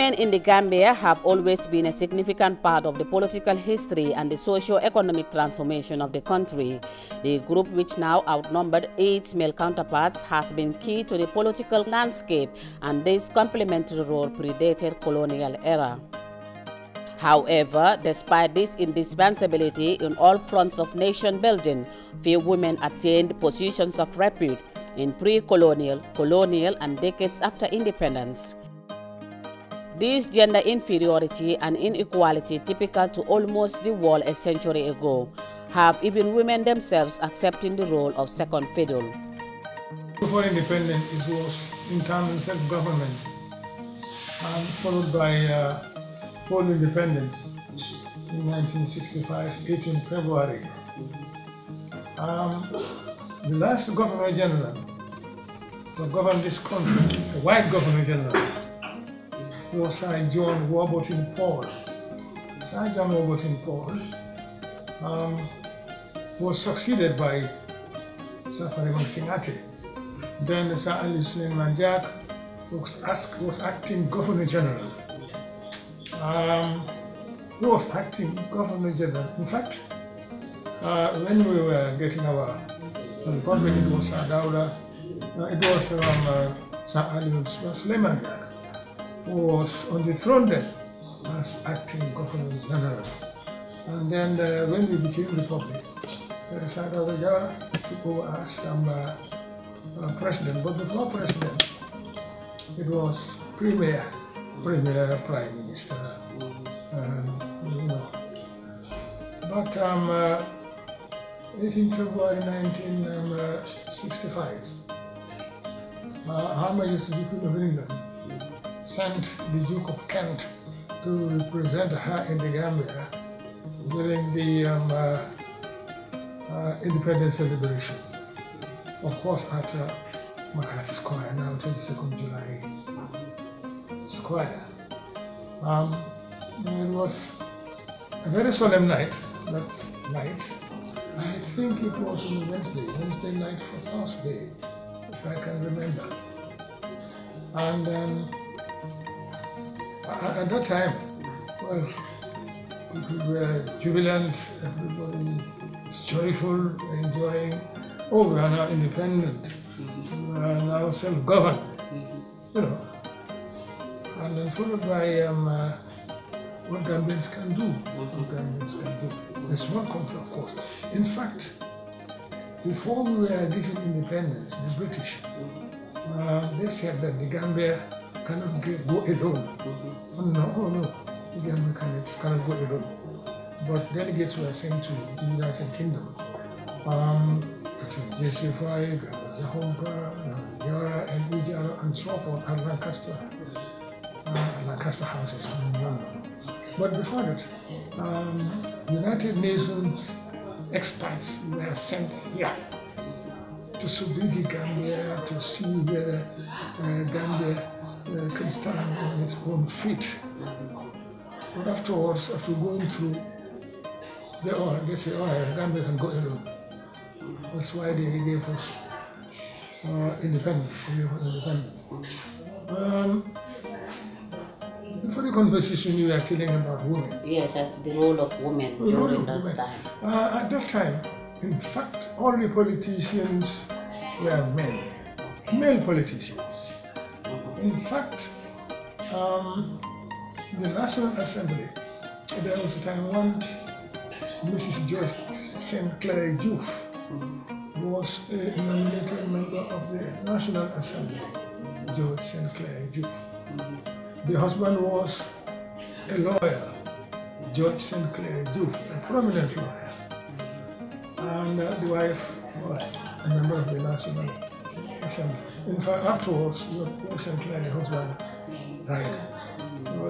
Women in the Gambia have always been a significant part of the political history and the socio-economic transformation of the country. The group, which now outnumbered its male counterparts, has been key to the political landscape, and this complementary role predated colonial era. However, despite this indispensability in all fronts of nation building, few women attained positions of repute in pre-colonial, colonial, and decades after independence. This gender inferiority and inequality, typical to almost the world a century ago, have even women themselves accepting the role of second fiddle. Before independence, it was internal self-government, and followed by full independence in 1965, 18 February. The last Governor General to govern this country, a white Governor General, was Sir John Warburton Paul. Sir John Warburton Paul was succeeded by Sir Fatoumata Simaha Ceesay. Then Sir Ali Suleiman Jack was acting Governor General. He was acting Governor General. In fact, when we were getting our republic, it was Sir Dauda, it was Sir Ali Suleiman Jack, who was on the throne then as acting Governor General. And then when we became republic, Sir Dauda took over as president. But before president, it was Premier, Prime Minister, you know. But 18 February 1965, Her Majesty the Queen of England sent the Duke of Kent to represent her in the Gambia during the independence celebration. Of course, at Makati Square, now 22nd July Square. It was a very solemn night, that night. I think it was on Wednesday night for Thursday, if I can remember. And at that time, well, people were jubilant, everybody was joyful, enjoying, oh, we are now independent, we are now self-governed, you know. And then followed by what Gambians can do, A small country, of course. In fact, before we were given independence, the British, they said that the Gambia cannot go alone. Oh no, the Gambia cannot go alone. But delegates were sent to the United Kingdom. JC5, Jahompa, Yara, and Ijara, and so forth, and Lancaster houses in London. But before that, United Nations experts were sent here to survey the Gambia, to see whether Gambia can stand on its own feet. But afterwards, after going through, they say, oh, Gambia can go alone. That's why they gave us independence. Before the conversation, you were telling about women. Yes, the role of women during that time. At that time, in fact, all the politicians were men, male politicians. In fact, the National Assembly, there was a time when Mrs. George St. Clair Youth was a nominated member of the National Assembly, George St. Clair Youth. The husband was a lawyer, George St. Clair Youth, a prominent lawyer. And the wife was a member of the National Assembly. In fact, afterwards, George St. Clair, the husband, died.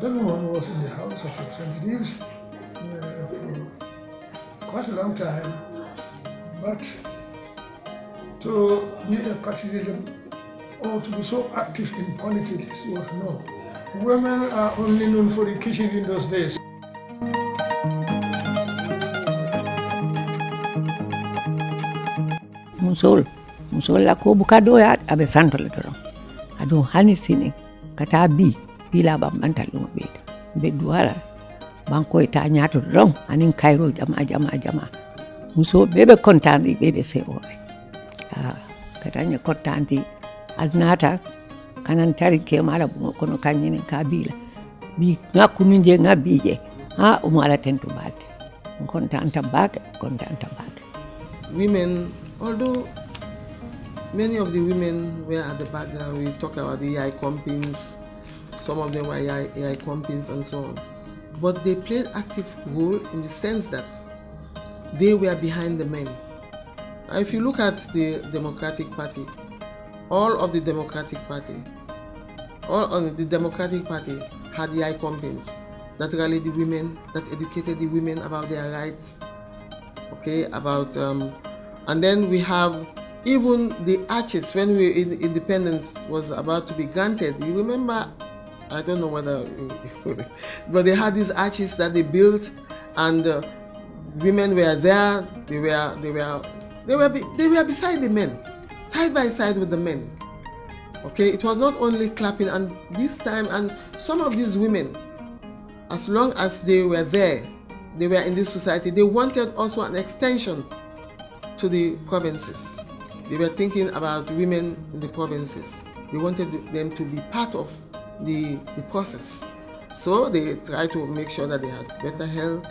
That woman was in the House of Representatives for quite a long time. But to be a partisan or to be so active in politics, no. Women are only known for the kitchen in those days. Musol la ko buka do ya abe santo le doro. Ado hani sini kata bi bila bambantal ɗum ɓeyda ɓeddu wala banko e ta ñaato ron anin kayro jama muso ɓeɓe contane ɓeɓe sewoɓe katañe contante alnata kanan tari kemala kono kañinen ka biila bi ŋakkunu je ŋabbije omo ala tento balde contanta bake. Women, although many of the women were at the background, we talk about the Yai Compins, some of them were Yai Compins and so on, but they played active role in the sense that they were behind the men. If you look at the Democratic Party, all of the Democratic Party had Yai Compins that rallied the women, that educated the women about their rights, and then we have even the arches when independence was about to be granted. You remember, I don't know whether, but they had these arches that they built, and women were there. They were beside the men, side by side with the men. It was not only clapping, and this time, and some of these women, as long as they were there, they were in this society, they wanted also an extension to the provinces. They were thinking about women in the provinces. They wanted them to be part of the process. So they tried to make sure that they had better health.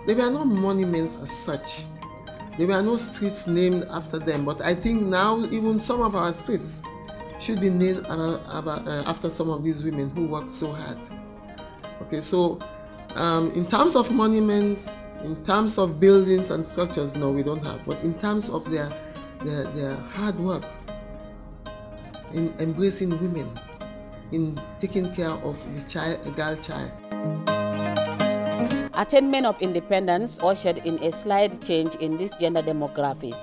There were no monuments as such. There were no streets named after them, but I think now even some of our streets should be named after some of these women who worked so hard. So in terms of monuments, in terms of buildings and structures, no, we don't have. But in terms of their hard work in embracing women, in taking care of the girl child. Attainment of independence ushered in a slight change in this gender demography.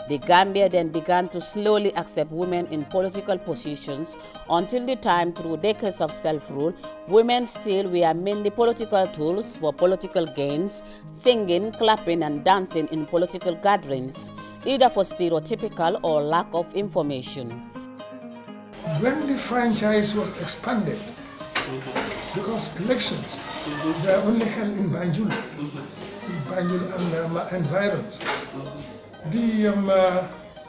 The Gambia then began to slowly accept women in political positions until the time, through decades of self-rule, women still were mainly political tools for political gains, singing, clapping, and dancing in political gatherings, either for stereotypical or lack of information. When the franchise was expanded, because elections were only held in Banjul, and environs, the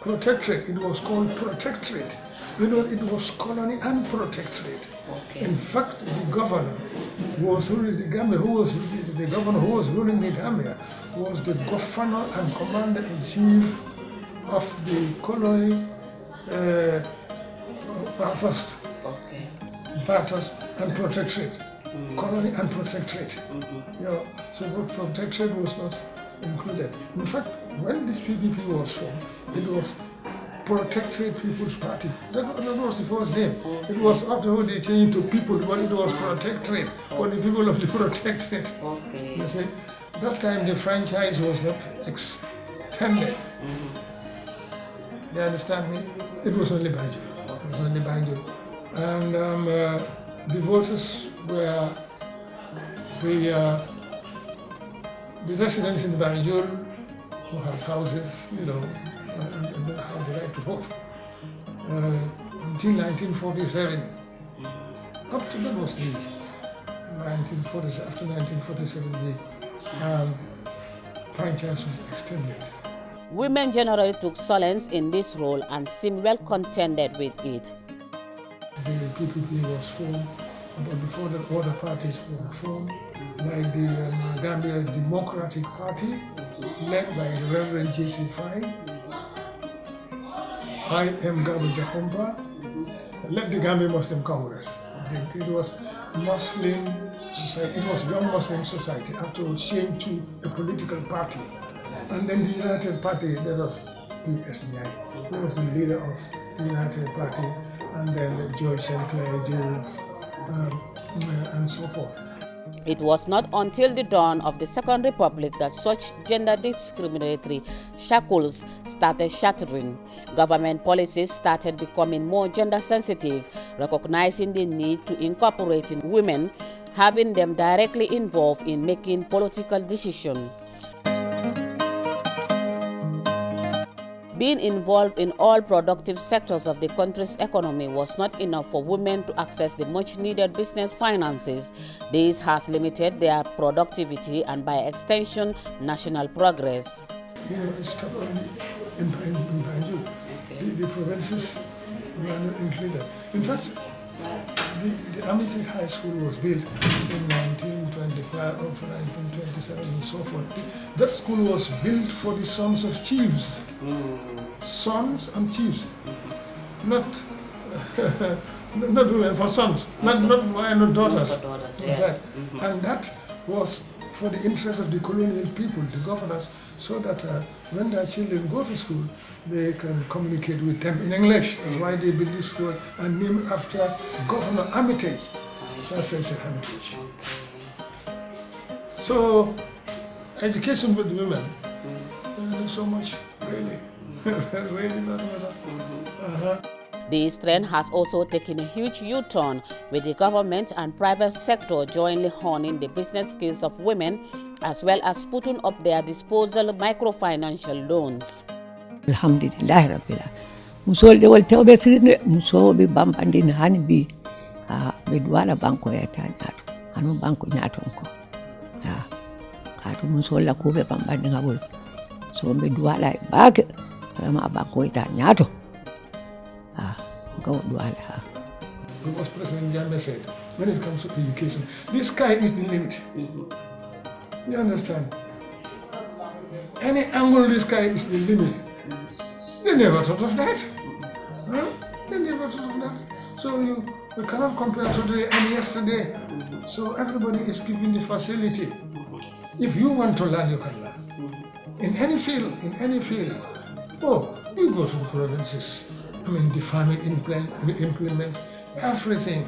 protectorate, it was called protectorate. It was colony and protectorate. In fact, the governor who was ruling the Gambia, the governor who was ruling the Gambia, was the governor and commander-in-chief of the colony Bathurst and protectorate. Colony and protectorate. So protectorate was not included. In fact, when this PPP was formed, it was Protectorate People's Party. That was the first name. It was after they changed to People, but it was Protectorate for the people of the Protectorate. You see, that time the franchise was not extended. You understand me? It was only Banjul. It was only Banjul. And the voters were the residents in Banjul who has houses, and have the right to vote. Until 1947, up to that was the 1947. After 1947, the franchise was extended. Women generally took solace in this role and seemed well contented with it. The PPP was formed, but before that, other parties were formed, like the Gambia Democratic Party, led by the Reverend J.C. Fine. I am Gaba Jahomba, led the Gambia Muslim Congress. It was Muslim society, it was Young Muslim Society, afterwards changed to a political party. And then the United Party, that of P.S. Nyai, who was the leader of the United Party, and then George St. Clair Juve, and so forth. It was not until the dawn of the Second Republic that such gender discriminatory shackles started shattering. Government policies started becoming more gender sensitive, recognizing the need to incorporate women, having them directly involved in making political decisions. Being involved in all productive sectors of the country's economy was not enough for women to access the much-needed business finances. This has limited their productivity and, by extension, national progress. You know, it's tough only in Banjul. The provinces were not included. In fact, the Amity High School was built in 1925 up to 1927 and so forth. That school was built for the sons of chiefs. Sons and chiefs. Not women, for sons. Not daughters. Yes. And that was for the interest of the colonial people, the governors, so that when their children go to school, they can communicate with them in English. That's why they built this school and named after Governor Armitage. Ceesay Armitage. So, education with women, not so much, really. Really not much. This trend has also taken a huge U-turn, with the government and private sector jointly honing the business skills of women, as well as putting up their disposal microfinancial loans. Alhamdulillah Rabbil Musol de wal tawbe sirinde muso bi bambandi na hani bi be duala banko ya ta jato anu banko nyato ko ya kadu musol la ko be bambandi ngabul so be duala baake ma banko ya nyato Because President Jammeh said, when it comes to education, the sky is the limit. You understand? Any angle, the sky is the limit. They never thought of that. Huh? They never thought of that. So you cannot compare today and yesterday. So everybody is given the facility. If you want to learn, you can learn. In any field, Oh, you go to the provinces. I mean, the farming implements everything.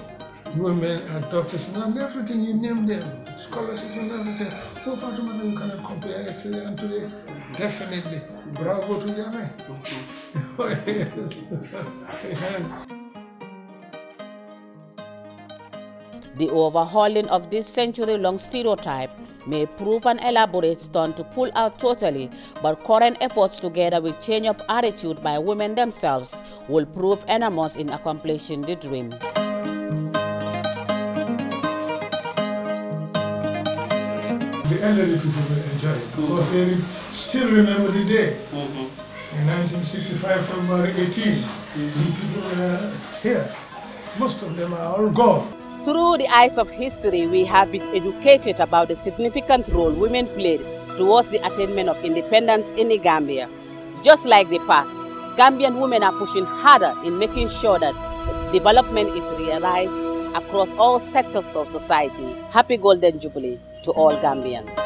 Women are doctors and everything, you name them. Scholarships and everything. Oh, Fatoumata, you cannot compare yesterday and today. Definitely. Bravo to Jammeh. The overhauling of this century-long stereotype may prove an elaborate stunt to pull out totally, but current efforts together with change of attitude by women themselves will prove enormous in accomplishing the dream. The elderly people will enjoy it because they still remember the day. In 1965, February 18, the people were here. Most of them are all gone. Through the eyes of history, we have been educated about the significant role women played towards the attainment of independence in the Gambia. Just like the past, Gambian women are pushing harder in making sure that development is realized across all sectors of society. Happy Golden Jubilee to all Gambians.